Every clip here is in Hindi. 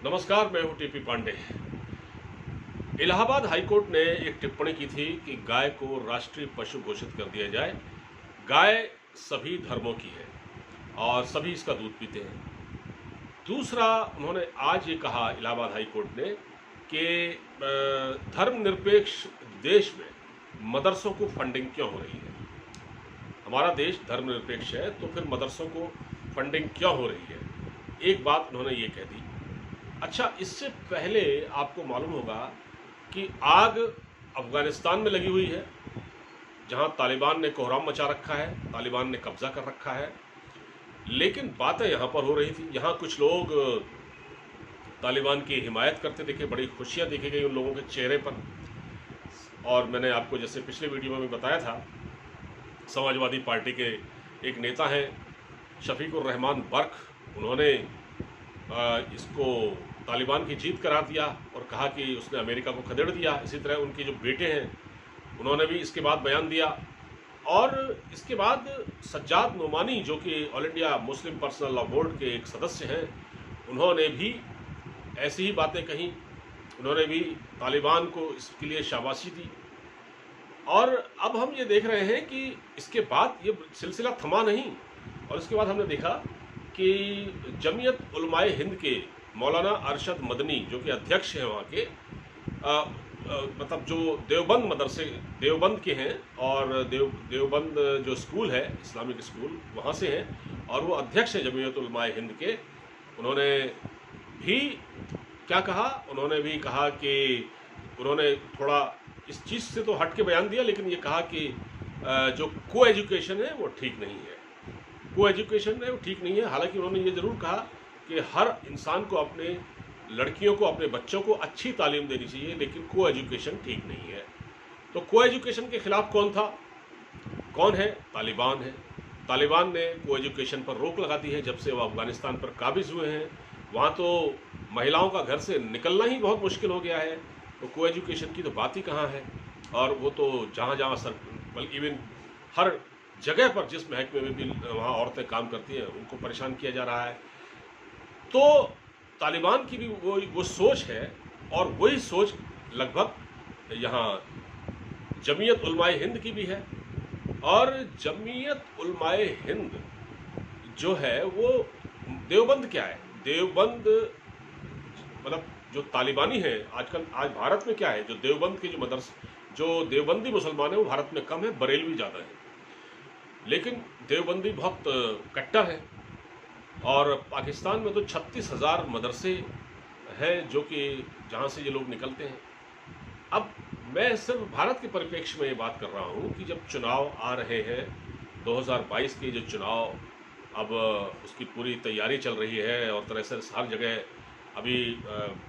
नमस्कार, मैं हूं टीपी पांडे। इलाहाबाद हाईकोर्ट ने एक टिप्पणी की थी कि गाय को राष्ट्रीय पशु घोषित कर दिया जाए। गाय सभी धर्मों की है और सभी इसका दूध पीते हैं। दूसरा, उन्होंने आज ये कहा इलाहाबाद हाईकोर्ट ने कि धर्मनिरपेक्ष देश में मदरसों को फंडिंग क्यों हो रही है। हमारा देश धर्मनिरपेक्ष है तो फिर मदरसों को फंडिंग क्यों हो रही है। एक बात उन्होंने ये कह दी। अच्छा, इससे पहले आपको मालूम होगा कि आग अफगानिस्तान में लगी हुई है, जहां तालिबान ने कोहराम मचा रखा है, तालिबान ने कब्जा कर रखा है। लेकिन बातें यहां पर हो रही थी। यहां कुछ लोग तालिबान की हिमायत करते दिखे, बड़ी खुशियां देखी गई उन लोगों के चेहरे पर। और मैंने आपको जैसे पिछले वीडियो में बताया था, समाजवादी पार्टी के एक नेता हैं शफीकुर रहमान बर्क, उन्होंने इसको तालिबान की जीत करार दिया और कहा कि उसने अमेरिका को खदेड़ दिया। इसी तरह उनके जो बेटे हैं उन्होंने भी इसके बाद बयान दिया। और इसके बाद सज्जाद नोमानी, जो कि all India Muslim personal law board के एक सदस्य हैं, उन्होंने भी ऐसी ही बातें कहीं। उन्होंने भी तालिबान को इसके लिए शाबाशी दी। और अब हम ये देख रहे हैं कि इसके बाद ये सिलसिला थमा नहीं। और इसके बाद हमने देखा कि जमीयत उलमाए हिंद के मौलाना अरशद मदनी, जो कि अध्यक्ष हैं वहाँ के, मतलब जो देवबंद मदरसे देवबंद के हैं और देवबंद जो स्कूल है, इस्लामिक स्कूल, वहाँ से हैं और वो अध्यक्ष हैं जमीयत उलमाए हिंद के। उन्होंने भी क्या कहा? उन्होंने भी कहा कि उन्होंने थोड़ा इस चीज़ से तो हट के बयान दिया, लेकिन ये कहा कि जो को एजुकेशन है वो ठीक नहीं है। को एजुकेशन है वो ठीक नहीं है। हालांकि उन्होंने ये ज़रूर कहा कि हर इंसान को, अपने लड़कियों को, अपने बच्चों को अच्छी तालीम देनी चाहिए, लेकिन को एजुकेशन ठीक नहीं है। तो को एजुकेशन के खिलाफ कौन था? कौन है? तालिबान है। तालिबान ने को एजुकेशन पर रोक लगा दी है जब से वो अफगानिस्तान पर काबिज हुए हैं। वहाँ तो महिलाओं का घर से निकलना ही बहुत मुश्किल हो गया है, तो को एजुकेशन की तो बात ही कहाँ है। और वो तो जहाँ जहाँ बल्कि इवन हर जगह पर, जिस महकमे में भी वहाँ औरतें काम करती हैं, उनको परेशान किया जा रहा है। तो तालिबान की भी वो सोच है और वही सोच लगभग यहाँ जमीयत उलमाए हिंद की भी है। और जमीयत उलमाए हिंद जो है वो देवबंद क्या है? देवबंद मतलब जो तालिबानी है आजकल, आज भारत में क्या है, जो देवबंद के जो देवबंदी मुसलमान है वो भारत में कम है, बरेलवी ज़्यादा है। लेकिन देवबंदी बहुत कट्टर है। और पाकिस्तान में तो 36,000 मदरसे हैं जो कि जहाँ से ये लोग निकलते हैं। अब मैं सिर्फ भारत के परिप्रेक्ष्य में ये बात कर रहा हूँ कि जब चुनाव आ रहे हैं, 2022 के जो चुनाव, अब उसकी पूरी तैयारी चल रही है और तरह से हर जगह अभी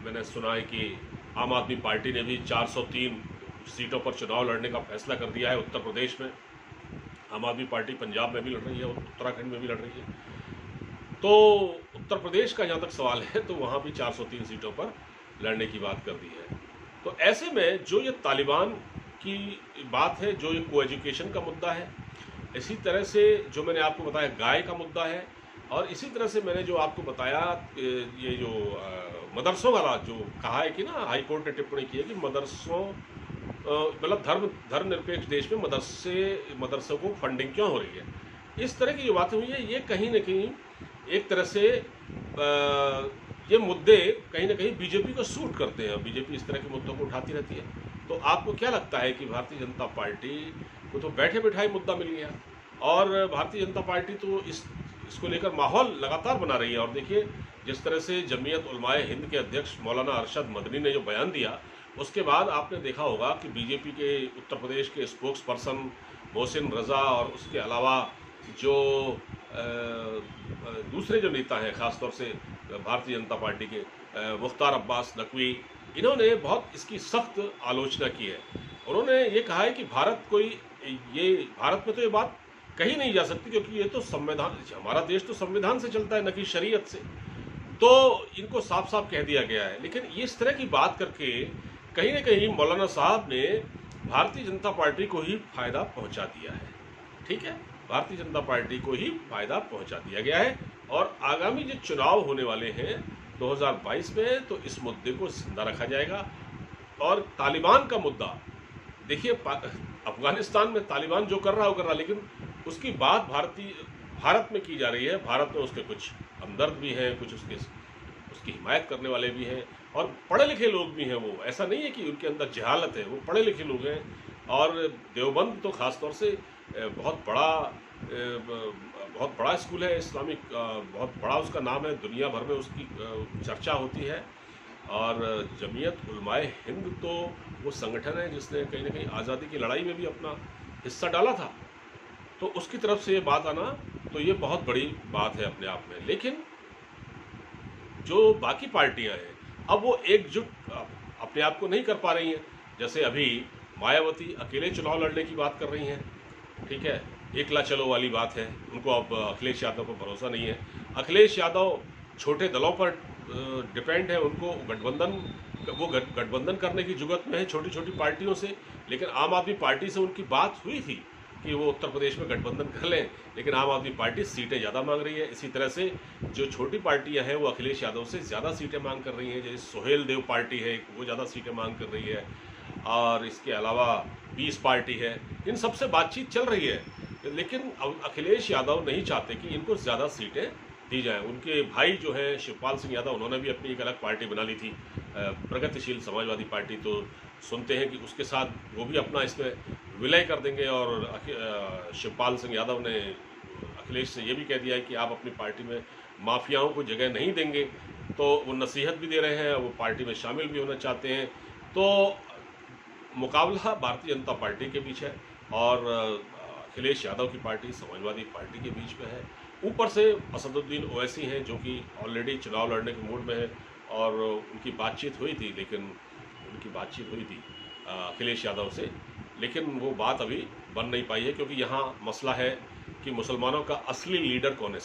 मैंने सुना है कि आम आदमी पार्टी ने भी 403 सीटों पर चुनाव लड़ने का फैसला कर दिया है। उत्तर प्रदेश में आम आदमी पार्टी पंजाब में भी लड़ रही है, उत्तराखंड में भी लड़ रही है। तो उत्तर प्रदेश का जहाँ तक सवाल है तो वहाँ भी 403 सीटों पर लड़ने की बात कर दी है। तो ऐसे में जो ये तालिबान की बात है, जो ये को एजुकेशन का मुद्दा है, इसी तरह से जो मैंने आपको बताया गाय का मुद्दा है, और इसी तरह से मैंने जो आपको बताया ये जो मदरसों वाला जो कहा है कि ना, हाईकोर्ट ने टिप्पणी की है कि मदरसों मतलब धर्मनिरपेक्ष देश में मदरसों को फंडिंग क्यों हो रही है। इस तरह की जो बातें हुई है, ये कहीं ना कहीं एक तरह से ये मुद्दे कहीं ना कहीं बीजेपी को सूट करते हैं। बीजेपी इस तरह के मुद्दों को उठाती रहती है। तो आपको क्या लगता है कि भारतीय जनता पार्टी को तो बैठे बैठाए मुद्दा मिल गया, और भारतीय जनता पार्टी तो इसको लेकर माहौल लगातार बना रही है। और देखिए, जिस तरह से जमीयत उलमाए हिंद के अध्यक्ष मौलाना अरशद मदनी ने जो बयान दिया, उसके बाद आपने देखा होगा कि बीजेपी के उत्तर प्रदेश के स्पोक्स पर्सन मोहसिन रज़ा और उसके अलावा जो दूसरे जो नेता हैं, ख़ासतौर से भारतीय जनता पार्टी के मुख्तार अब्बास नकवी, इन्होंने बहुत इसकी सख्त आलोचना की है। उन्होंने ये कहा है कि भारत में तो ये बात कही नहीं जा सकती, क्योंकि ये तो संविधान, हमारा देश तो संविधान से चलता है, न कि शरीयत से। तो इनको साफ साफ कह दिया गया है। लेकिन इस तरह की बात करके कहीं ना कहीं मौलाना साहब ने भारतीय जनता पार्टी को ही फायदा पहुंचा दिया है। ठीक है, भारतीय जनता पार्टी को ही फायदा पहुंचा दिया गया है। और आगामी जो चुनाव होने वाले हैं 2022 में तो इस मुद्दे को जिंदा रखा जाएगा। और तालिबान का मुद्दा, देखिए अफगानिस्तान में तालिबान जो कर रहा है वो कर रहा है, लेकिन उसकी बात भारत में की जा रही है। भारत में उसके कुछ हमदर्द भी हैं, कुछ उसकी हिमायत करने वाले भी हैं और पढ़े लिखे लोग भी हैं। वो ऐसा नहीं है कि उनके अंदर जहालत है, वो पढ़े लिखे लोग हैं। और देवबंद तो ख़ास तौर से बहुत बड़ा स्कूल है इस्लामिक, बहुत बड़ा उसका नाम है, दुनिया भर में उसकी चर्चा होती है। और जमीयत उलमाए हिंद तो वो संगठन है जिसने कहीं ना कहीं आज़ादी की लड़ाई में भी अपना हिस्सा डाला था। तो उसकी तरफ से ये बात आना तो ये बहुत बड़ी बात है अपने आप में। लेकिन जो बाकी पार्टियां हैं अब वो एकजुट अपने आप को नहीं कर पा रही हैं। जैसे अभी मायावती अकेले चुनाव लड़ने की बात कर रही हैं, ठीक है, एकला चलो वाली बात है। उनको अब अखिलेश यादव पर भरोसा नहीं है। अखिलेश यादव छोटे दलों पर डिपेंड है, उनको गठबंधन करने की जुगत में है छोटी छोटी पार्टियों से। लेकिन आम आदमी पार्टी से उनकी बात हुई थी कि वो उत्तर प्रदेश में गठबंधन कर लें, लेकिन आम आदमी पार्टी सीटें ज़्यादा मांग रही है। इसी तरह से जो छोटी पार्टियां हैं वो अखिलेश यादव से ज़्यादा सीटें मांग कर रही हैं। जैसे सोहेल देव पार्टी है वो ज़्यादा सीटें मांग कर रही है, और इसके अलावा 20 पार्टी है, इन सबसे बातचीत चल रही है। लेकिन अखिलेश यादव नहीं चाहते कि इनको ज़्यादा सीटें दी जाएं। उनके भाई जो हैं शिवपाल सिंह यादव, उन्होंने भी अपनी एक अलग पार्टी बना ली थी, प्रगतिशील समाजवादी पार्टी। तो सुनते हैं कि उसके साथ वो भी अपना इसमें विलय कर देंगे। और शिवपाल सिंह यादव ने अखिलेश से ये भी कह दिया है कि आप अपनी पार्टी में माफियाओं को जगह नहीं देंगे। तो वो नसीहत भी दे रहे हैं, वो पार्टी में शामिल भी होना चाहते हैं। तो मुकाबला भारतीय जनता पार्टी के बीच है और अखिलेश यादव की पार्टी समाजवादी पार्टी के बीच में है। ऊपर से असदुद्दीन ओवैसी हैं जो कि ऑलरेडी चुनाव लड़ने के मूड में है, और उनकी बातचीत हुई थी, अखिलेश यादव से, लेकिन वो बात अभी बन नहीं पाई है। क्योंकि यहाँ मसला है कि मुसलमानों का असली लीडर कौन है,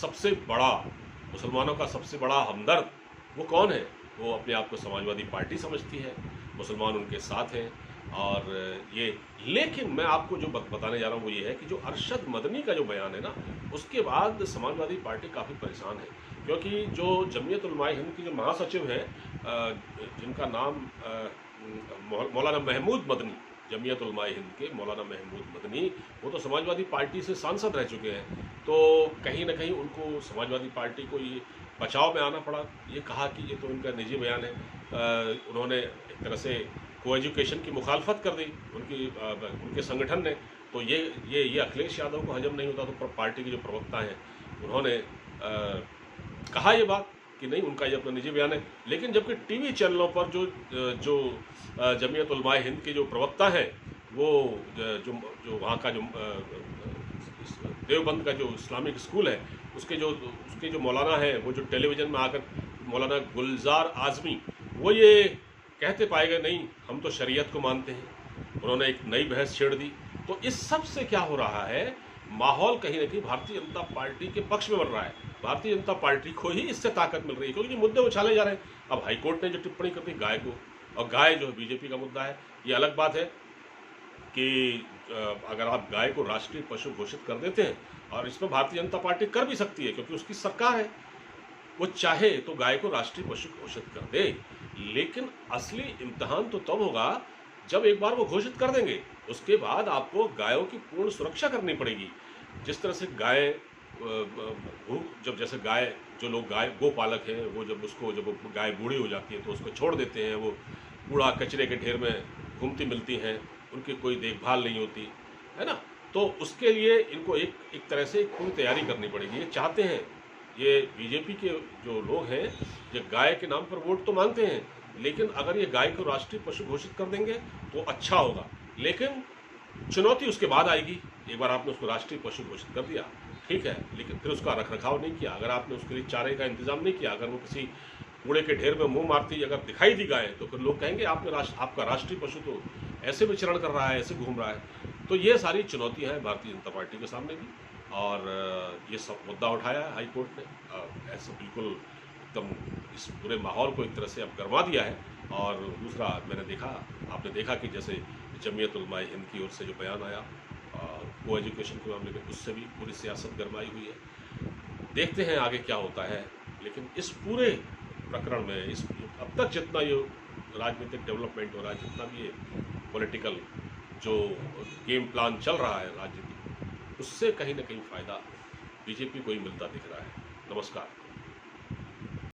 मुसलमानों का सबसे बड़ा हमदर्द वो कौन है। वो अपने आप को समाजवादी पार्टी समझती है, मुसलमान उनके साथ हैं। और ये, लेकिन मैं आपको जो बताने जा रहा हूँ वो ये है कि जो अरशद मदनी का जो बयान है ना, उसके बाद समाजवादी पार्टी काफ़ी परेशान है। क्योंकि जो जमीयत उलमाए हिंद की जो महासचिव हैं, जिनका नाम मौलाना महमूद मदनी, जमीयत उलमाए हिंद के मौलाना महमूद मदनी, वो तो समाजवादी पार्टी से सांसद रह चुके हैं। तो कहीं ना कहीं उनको समाजवादी पार्टी को ये बचाव में आना पड़ा। ये कहा कि ये तो उनका निजी बयान है। उन्होंने एक तरह से को एजुकेशन की मुखालफत कर दी उनके संगठन ने। तो ये अखिलेश यादव को हजम नहीं होता। तो पार्टी के जो प्रवक्ता हैं उन्होंने कहा ये बात कि नहीं, उनका ये अपना निजी बयान है। लेकिन जबकि टीवी चैनलों पर जो जमीयत उलमाए हिंद के जो प्रवक्ता हैं, वो जो वहाँ का जो देवबंद का जो इस्लामिक स्कूल है उसके जो मौलाना हैं, वो जो टेलीविज़न में आकर मौलाना गुलजार आज़मी, वो ये कहते पाए गए नहीं हम तो शरीयत को मानते हैं। उन्होंने एक नई बहस छेड़ दी। तो इस सब से क्या हो रहा है, माहौल कहीं ना कहीं भारतीय जनता पार्टी के पक्ष में बन रहा है। भारतीय जनता पार्टी को ही इससे ताकत मिल रही है, क्योंकि ये मुद्दे उछाले जा रहे हैं। अब हाईकोर्ट ने जो टिप्पणी कर दी गाय को, और गाय जो है बीजेपी का मुद्दा है। ये अलग बात है कि अगर आप गाय को राष्ट्रीय पशु घोषित कर देते हैं, और इसमें भारतीय जनता पार्टी कर भी सकती है क्योंकि उसकी सरकार है, वो चाहे तो गाय को राष्ट्रीय पशु घोषित कर दे। लेकिन असली इम्तिहान तो तब होगा जब एक बार वो घोषित कर देंगे, उसके बाद आपको गायों की पूर्ण सुरक्षा करनी पड़ेगी। जिस तरह से जैसे गाय, जो लोग गो पालक हैं, वो जब गाय बूढ़ी हो जाती है तो उसको छोड़ देते हैं, वो कूड़ा कचरे के ढेर में घूमती मिलती हैं, उनकी कोई देखभाल नहीं होती है ना। तो उसके लिए इनको एक तरह से पूरी तैयारी करनी पड़ेगी। ये चाहते हैं, ये बीजेपी के जो लोग हैं, ये गाय के नाम पर वोट तो मांगते हैं, लेकिन अगर ये गाय को राष्ट्रीय पशु घोषित कर देंगे तो अच्छा होगा। लेकिन चुनौती उसके बाद आएगी। एक बार आपने उसको राष्ट्रीय पशु घोषित कर दिया, ठीक है, लेकिन फिर उसका रखरखाव नहीं किया, अगर आपने उसके लिए चारे का इंतजाम नहीं किया, अगर वो किसी कूड़े के ढेर में मुंह मारती अगर दिखाई दी गाय, तो फिर लोग कहेंगे आपका राष्ट्रीय पशु तो ऐसे विचरण कर रहा है, ऐसे घूम रहा है। तो ये सारी चुनौतियां हैं भारतीय जनता पार्टी के सामने भी, और ये सब मुद्दा उठाया है हाईकोर्ट ने। ऐसे बिल्कुल एकदम इस पूरे माहौल को एक तरह से अब गरमा दिया है। और दूसरा आपने देखा कि जैसे जमीयत उलमाए हिंद की ओर से जो बयान आया को एजुकेशन के मामले में, उससे भी पूरी सियासत गरमाई हुई है। देखते हैं आगे क्या होता है। लेकिन इस पूरे प्रकरण में, इस अब तक जितना ये राजनीतिक डेवलपमेंट हो रहा है, जितना भी ये पॉलिटिकल जो गेम प्लान चल रहा है राजनीतिक, उससे कहीं ना कहीं फ़ायदा बीजेपी को ही मिलता दिख रहा है। नमस्कार।